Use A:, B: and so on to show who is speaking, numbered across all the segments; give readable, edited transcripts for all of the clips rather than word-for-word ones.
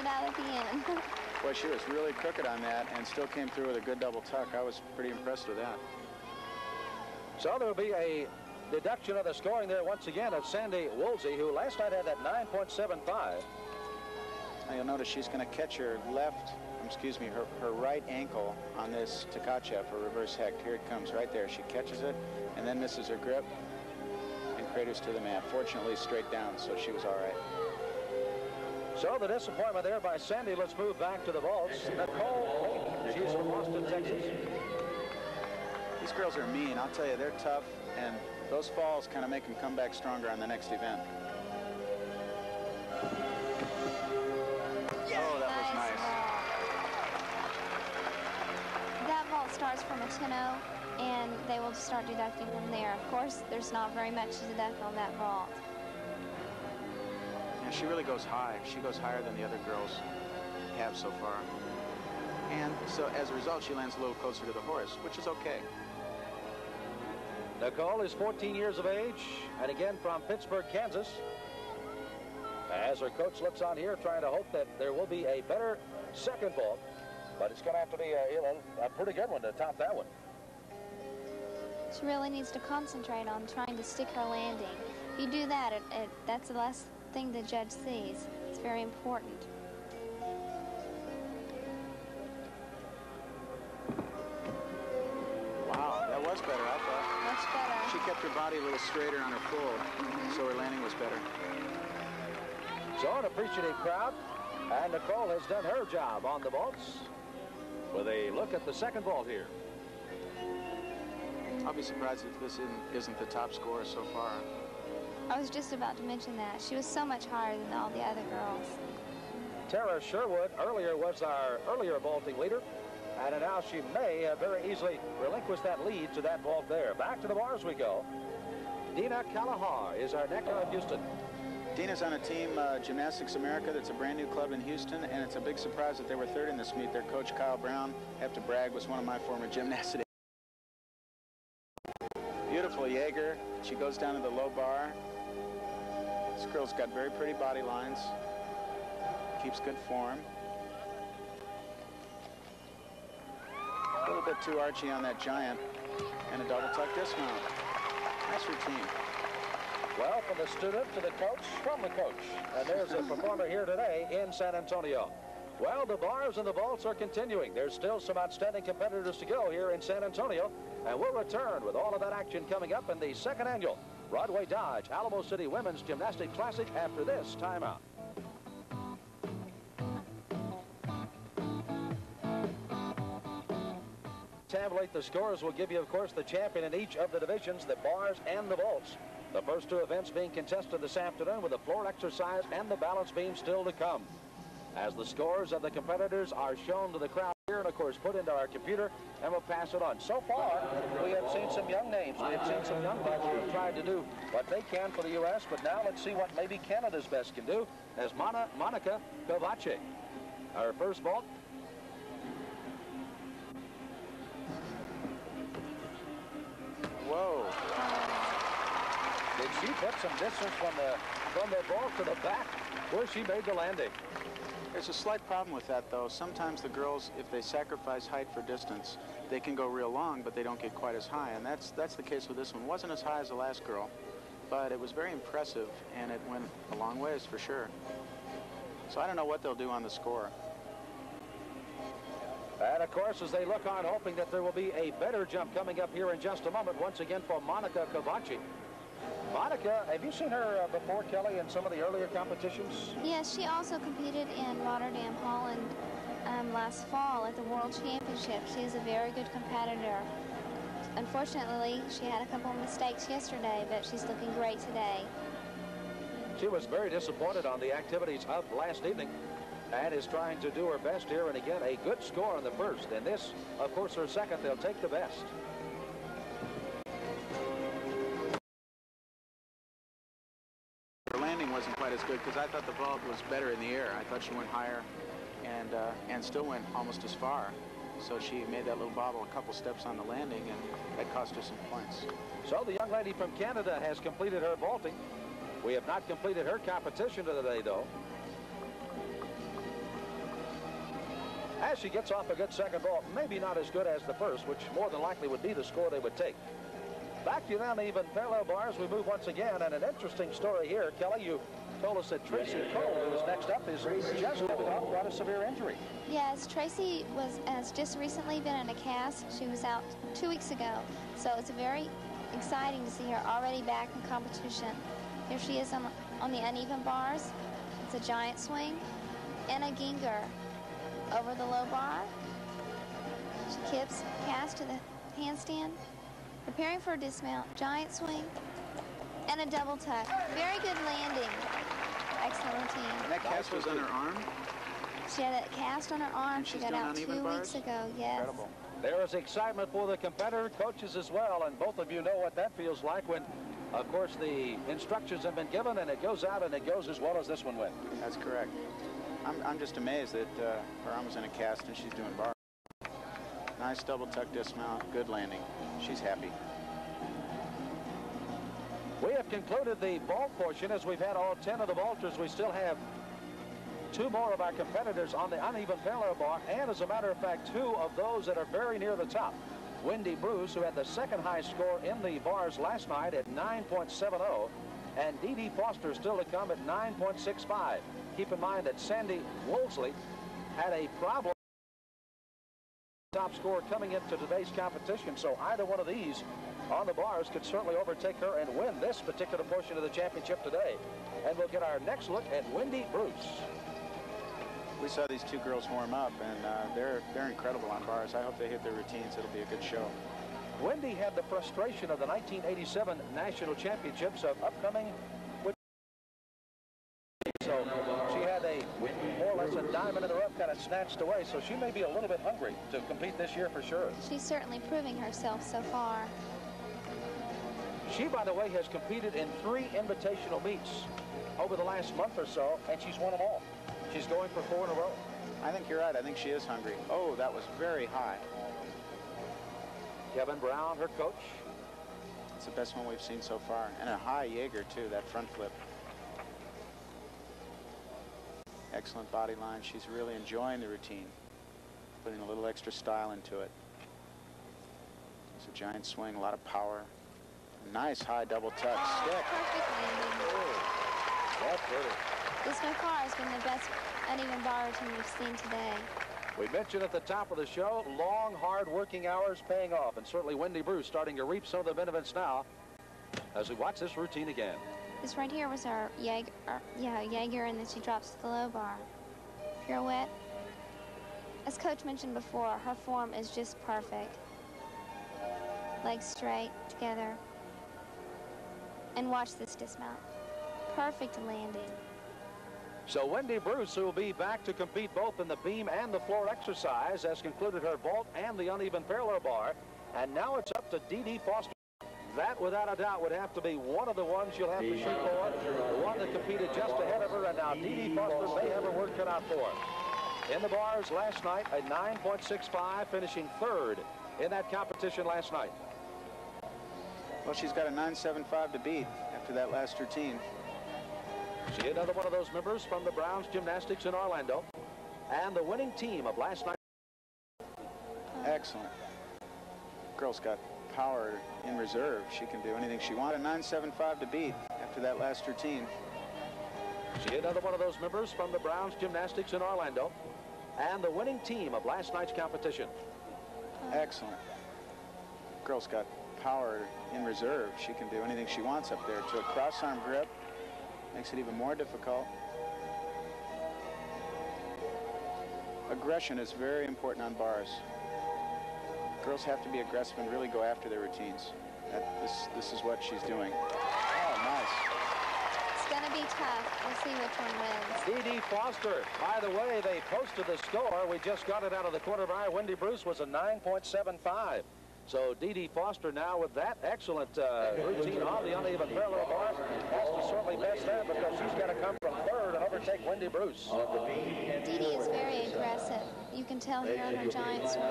A: it out at the end.
B: Boy, she was really crooked on that and still came through with a good double tuck. I was pretty impressed with that.
C: So there will be a deduction of the scoring there once again of Sandy Woolsey, who last night had that 9.75.
B: Now you'll notice she's going to catch her her right ankle on this Tkachev, her reverse hecht. Here it comes right there. She catches it and then misses her grip and craters to the mat. Fortunately, straight down, so she was all right.
C: So the disappointment there by Sandy. Let's move back to the vaults. Nicole Layton, she's from Austin, Texas.
B: These girls are mean. I'll tell you, they're tough, and those falls kind of make them come back stronger on the next event. Oh, that was nice.
A: That vault starts from a 10-0, and they will start deducting from there. Of course, there's not very much to deduct on that vault.
B: Yeah, she really goes high. She goes higher than the other girls have so far. And so as a result, she lands a little closer to the horse, which is okay.
C: Nicole is 14 years of age, and again from Pittsburgh, Kansas. As her coach looks on here, trying to hope that there will be a better second vault, but it's going to have to be a pretty good one to top that one.
A: She really needs to concentrate on trying to stick her landing. If you do that, that's the last thing the judge sees. It's very important.
B: Wow, that was better, I thought.
A: Much better.
B: She kept her body a little straighter on her full, so her landing was better.
C: So an appreciative crowd, and Nicole has done her job on the vaults with a look at the second vault here.
B: I'll be surprised if this isn't the top scorer so far.
A: I was just about to mention that. She was so much higher than all the other girls.
C: Tara Sherwood earlier was our earlier vaulting leader, and now she may very easily relinquish that lead to that vault there. Back to the bars we go. Dina Kalahar is our next out of Houston.
B: Dina's on a team, Gymnastics America, that's a brand new club in Houston, and it's a big surprise that they were third in this meet. Their coach, Kyle Brown, have to brag, was one of my former gymnasts. Beautiful Jaeger. She goes down to the low bar. This girl's got very pretty body lines. Keeps good form. A little bit too archy on that giant, and a double tuck dismount. Nice routine.
C: Well, from the student to the coach, from the coach. And there's a performer here today in San Antonio. Well, the bars and the vaults are continuing. There's still some outstanding competitors to go here in San Antonio. And we'll return with all of that action coming up in the second annual Broadway Dodge Alamo City Women's Gymnastics Classic after this timeout. Tabulate the scores will give you, of course, the champion in each of the divisions, the bars and the vaults. The first two events being contested this afternoon with the floor exercise and the balance beam still to come. As the scores of the competitors are shown to the crowd here and, of course, put into our computer, and we'll pass it on. So far, we have seen some young names. We have seen some young bucks who have tried to do what they can for the U.S., but now let's see what maybe Canada's best can do as Monica Kovace. Our first vault.
B: Whoa.
C: Did she put some distance from the vault to the back where she made the landing?
B: There's a slight problem with that, though. Sometimes the girls, if they sacrifice height for distance, they can go real long, but they don't get quite as high. And that's the case with this one. It wasn't as high as the last girl, but it was very impressive, and it went a long ways for sure. So I don't know what they'll do on the score.
C: And, of course, as they look on, hoping that there will be a better jump coming up here in just a moment, once again for Monica Kovace. Monica, have you seen her before, Kelly, in some of the earlier competitions?
A: Yes, she also competed in Rotterdam, Holland last fall at the World Championship. She is a very good competitor. Unfortunately, she had a couple of mistakes yesterday, but she's looking great today.
C: She was very disappointed on the activities of last evening and is trying to do her best here. And again, a good score on the first. And this, of course, her second. They'll take the best.
B: Her landing wasn't quite as good because I thought the vault was better in the air. I thought she went higher and still went almost as far. So she made that little bobble a couple steps on the landing, and that cost her some points.
C: So the young lady from Canada has completed her vaulting. We have not completed her competition today, though. as she gets off a good second ball, maybe not as good as the first, which more than likely would be the score they would take. Back to the uneven parallel bars, we move once again, and an interesting story here. Kelly, you told us that Tracy Cole, who is next up, is just coming off quite a severe injury.
A: Yes, Tracy has just recently been in a cast. She was out 2 weeks ago, so it's very exciting to see her already back in competition. Here she is on the uneven bars. It's a giant swing and a ginger over the low bar. She kips, cast to the handstand, preparing for a dismount, giant swing, and a double tuck. Very good landing. Excellent routine.
B: And that cast was on her arm?
A: She had a cast on her arm. She got out 2 weeks ago, yes.
B: Incredible.
C: There is excitement for the competitor, coaches as well, and both of you know what that feels like when, of course, the instructions have been given and it goes out and it goes as well as this one went.
B: That's correct. I'm just amazed that her arm was in a cast and she's doing bar. Nice double tuck dismount, good landing. She's happy.
C: We have concluded the vault portion as we've had all 10 of the vaulters. We still have 2 more of our competitors on the uneven parallel bar, and as a matter of fact, 2 of those that are very near the top. Wendy Bruce, who had the second highest score in the bars last night at 9.70, and Dee Dee Foster still to come at 9.65. Keep in mind that Sandy Woolsey had a problem top score coming into today's competition, so either one of these on the bars could certainly overtake her and win this particular portion of the championship today. And we'll get our next look at Wendy Bruce.
B: We saw these 2 girls warm up, and they're incredible on bars. I hope they hit their routines. It'll be a good show.
C: Wendy had the frustration of the 1987 National Championships of upcoming. So she had a more or less a diamond in the rough kind of snatched away, so she may be a little bit hungry to compete this year for sure.
A: She's certainly proving herself so far.
C: She, by the way, has competed in 3 invitational meets over the last month or so, and she's won them all. She's going for 4 in a row.
B: I think you're right. I think she is hungry. Oh, that was very high.
C: Kevin Brown, her coach.
B: It's the best one we've seen so far. And a high Jaeger, too, that front flip. Excellent body line. She's really enjoying the routine, putting a little extra style into it. It's a giant swing, a lot of power. Nice high double tuck stick.
A: Perfect landing.
C: Oh, that's good.
A: This by far has been the best uneven bar routine we've seen today.
C: We mentioned at the top of the show, long, hard working hours paying off, and certainly Wendy Bruce starting to reap some of the benefits now as we watch this routine again.
A: This right here was our Jaeger, and then she drops to the low bar. Pirouette. As Coach mentioned before, her form is just perfect. Legs straight, together. And watch this dismount. Perfect landing.
C: So Wendy Bruce, who will be back to compete both in the beam and the floor exercise, has concluded her vault and the uneven parallel bar. And now it's up to Dee Dee Foster. That, without a doubt, would have to be one of the ones you'll have to shoot for. The one that competed just ahead of her, and now Dee Dee Foster may have her work cut out for her. In the bars last night, a 9.65, finishing 3rd in that competition last night.
B: Well, she's got a 9.75 to beat after that last routine.
C: She another one of those members from the Browns Gymnastics in Orlando, and the winning team of last night.
B: Excellent. Girl's got power in reserve. She can do anything she wants. A 9.75 to beat after that last routine.
C: She another one of those members from the Browns Gymnastics in Orlando, and the winning team of last night's competition.
B: Excellent. Girl's got power in reserve. She can do anything she wants up there. To a cross-arm grip, makes it even more difficult. Aggression is very important on bars. Girls have to be aggressive and really go after their routines. This is what she's doing. Oh, nice.
A: It's going to be tough. We'll see which one wins.
C: Dee Dee Foster. By the way, they posted the score. We just got it out of the corner of our eye. Wendy Bruce was a 9.75. So Dee Dee Foster now with that excellent routine on the uneven parallel bar has to certainly best that because she's got to come from 3rd and overtake Wendy Bruce.
A: Dee Dee is very aggressive. You can tell here on her giant swing.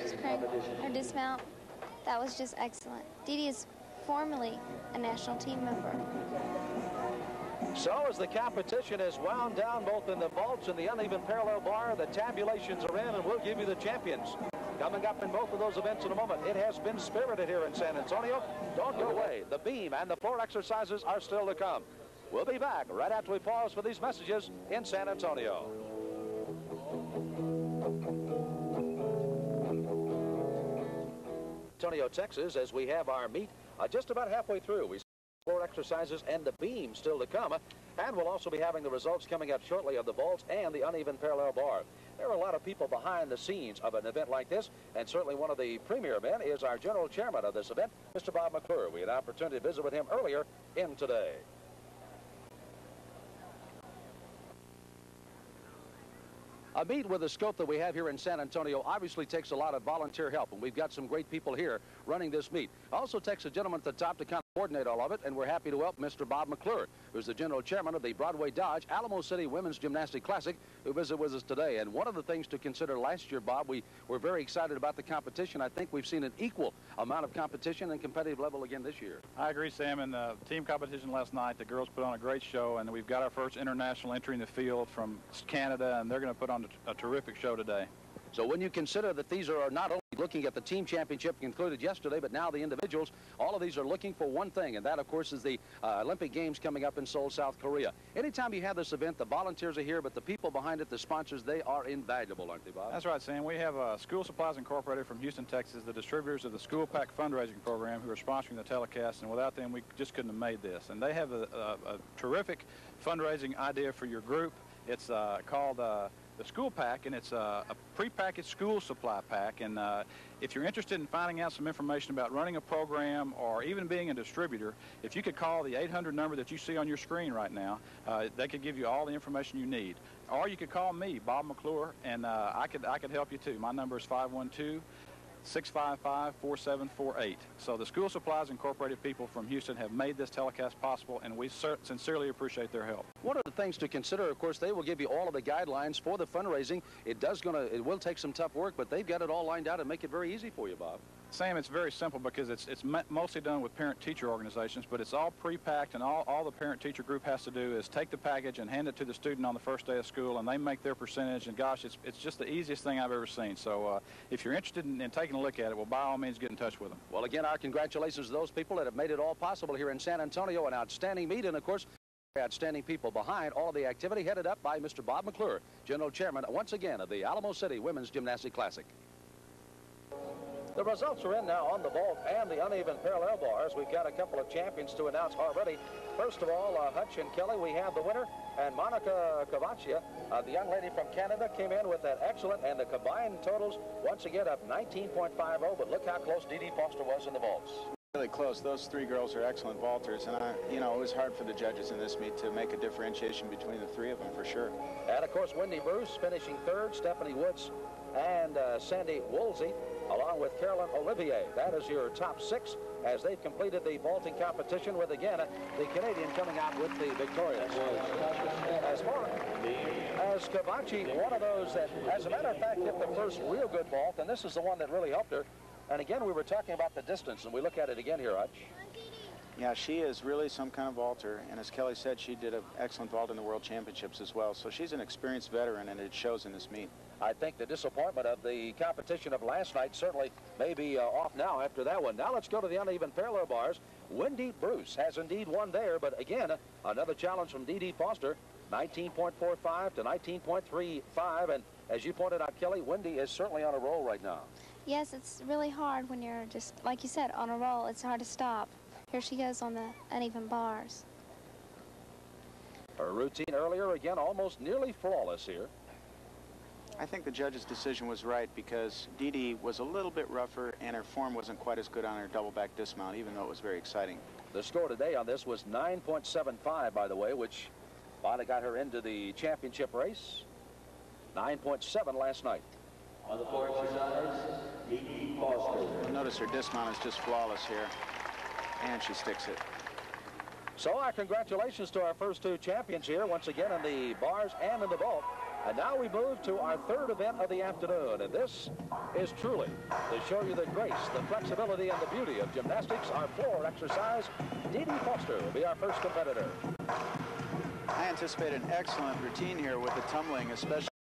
A: She's her dismount. That was just excellent. Dee Dee is formerly a national team member.
C: So as the competition is wound down both in the vaults and the uneven parallel bar, the tabulations are in, and we'll give you the champions. Coming up in both of those events in a moment. It has been spirited here in San Antonio. Don't go away. The beam and the floor exercises are still to come. We'll be back right after we pause for these messages in San Antonio. Antonio, Texas, as we have our meet just about halfway through. We floor exercises and the beam still to come, and we'll also be having the results coming up shortly of the vaults and the uneven parallel bar. There are a lot of people behind the scenes of an event like this, and certainly one of the premier men is our general chairman of this event, Mr. Bob McClure. We had an opportunity to visit with him earlier in today. A meet with the scope that we have here in San Antonio obviously takes a lot of volunteer help, and we've got some great people here running this meet. Also takes a gentleman at the top to kind of coordinate all of it, and we're happy to welcome Mr. Bob McClure, who's the general chairman of the Broadway Dodge Alamo City Women's Gymnastics Classic, who visited with us today. And one of the things to consider last year, Bob, we were very excited about the competition. I think we've seen an equal amount of competition and competitive level again this year.
D: I agree, Sam. In the team competition last night, the girls put on a great show, and we've got our first international entry in the field from Canada, and they're going to put on a terrific show today.
C: So when you consider that these are not only looking at the team championship concluded yesterday, but now the individuals, all of these are looking for one thing, and that, of course, is the Olympic Games coming up in Seoul, South Korea. Anytime you have this event, the volunteers are here, but the people behind it, the sponsors, they are invaluable, aren't they, Bob?
D: That's right, Sam. We have School Supplies Incorporated from Houston, Texas, the distributors of the School Pack fundraising program, who are sponsoring the telecast, and without them, we just couldn't have made this. And they have a terrific fundraising idea for your group. It's called the School Pack, and it's a prepackaged school supply pack. And if you're interested in finding out some information about running a program or even being a distributor, if you could call the 800 number that you see on your screen right now, they could give you all the information you need. Or you could call me, Bob McClure, and I could help you too. My number is 512-655-4748. So the School Supplies Incorporated people from Houston have made this telecast possible, and we sincerely appreciate their help.
C: One of the things to consider, of course, they will give you all of the guidelines for the fundraising. It will take some tough work, but they've got it all lined out and make it very easy for you, Bob.
D: Sam, it's very simple because it's mostly done with parent-teacher organizations, but it's all pre-packed, and all the parent-teacher group has to do is take the package and hand it to the student on the first day of school, and they make their percentage, and gosh, it's just the easiest thing I've ever seen. So if you're interested in taking a look at it, well, by all means, get in touch with them. Well,
C: again, our congratulations to those people that have made it all possible here in San Antonio. An outstanding meet, and, of course, outstanding people behind all of the activity, headed up by Mr. Bob McClure, General Chairman, once again, of the Alamo City Women's Gymnastics Classic. The results are in now on the vault and the uneven parallel bars. We've got a couple of champions to announce already. First of all, Hutch and Kelly, we have the winner, and Monica Cavaccia, the young lady from Canada, came in with that excellent, and the combined totals, once again, up 19.50, but look how close Dee Dee Foster was in the vaults.
B: Really close. Those three girls are excellent vaulters, and it was hard for the judges in this meet to make a differentiation between the three of them, for sure.
C: And, of course, Wendy Bruce finishing third, Stephanie Woods and Sandy Woolsey, along with Carolyn Olivier. That is your top six as they've completed the vaulting competition, with, again, the Canadian coming out with the victorious. As far as Cavacci, one of those that, as a matter of fact, hit the first real good vault, and this is the one that really helped her. And again, we were talking about the distance, and we look at it again here, Hutch.
B: Yeah, she is really some kind of vaulter, and as Kelly said, she did an excellent vault in the World Championships as well. So she's an experienced veteran, and it shows in this meet.
C: I think the disappointment of the competition of last night certainly may be off now after that one. Now let's go to the uneven parallel bars. Wendy Bruce has indeed won there, but again, another challenge from Dee Dee Foster, 19.45 to 19.35, and as you pointed out, Kelly, Wendy is certainly on a roll right now.
A: Yes, it's really hard when you're just, like you said, on a roll. It's hard to stop. Here she goes on the uneven bars.
C: Her routine earlier, again, almost nearly flawless here.
B: I think the judge's decision was right because Dee Dee was a little bit rougher and her form wasn't quite as good on her double back dismount, even though it was very exciting.
C: The score today on this was 9.75, by the way, which finally got her into the championship race. 9.7 last night.
E: On the floor exercise, Dee Dee Foster.
B: Notice her dismount is just flawless here, and she sticks it.
C: So our congratulations to our first two champions here, once again in the bars and in the vault. And now we move to our third event of the afternoon, and this is truly to show you the grace, the flexibility, and the beauty of gymnastics, our floor exercise. Dee Dee Foster will be our first competitor.
B: I anticipate an excellent routine here with the tumbling, especially